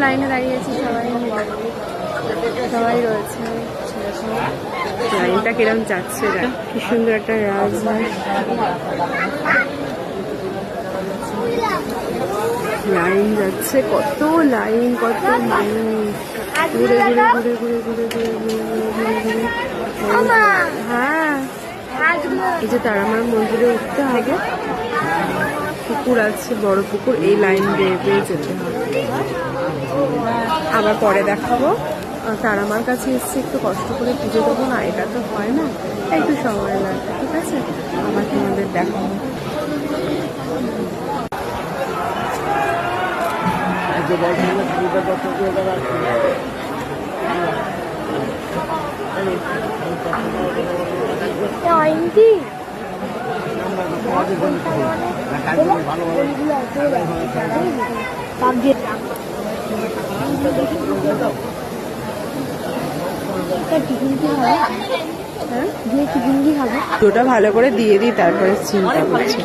লাইনে দাঁড়িয়েছি, সবাই রয়েছে। লাইনটা কিরম যাচ্ছে, কি সুন্দর একটা রাজবাড়ি। লাইন যাচ্ছে, কত লাইন, কত মানুষ ঘুরে ঘুরে ঘুরে ঘুরে ঘুরে ঘুরে ঘুরে ঘুরে ঘুরে ঘুরে। হ্যাঁ, এই যে তারামার মন্দিরে উঠতে হবে, পুকুর আছে, বড় পুকুর, এই লাইন দিয়ে যেতে হবে। আবার পরে দেখাবো। তারামার কাছে এসছে, একটু কষ্ট করে পুজো দেবো না, এটা তো হয় না, একটু সময় লাগবে। ঠিক আছে, আবার তোমাদের দেখাবো। ওটা ভালো করে দিয়ে দিই, তারপরে চিন্তা করছি।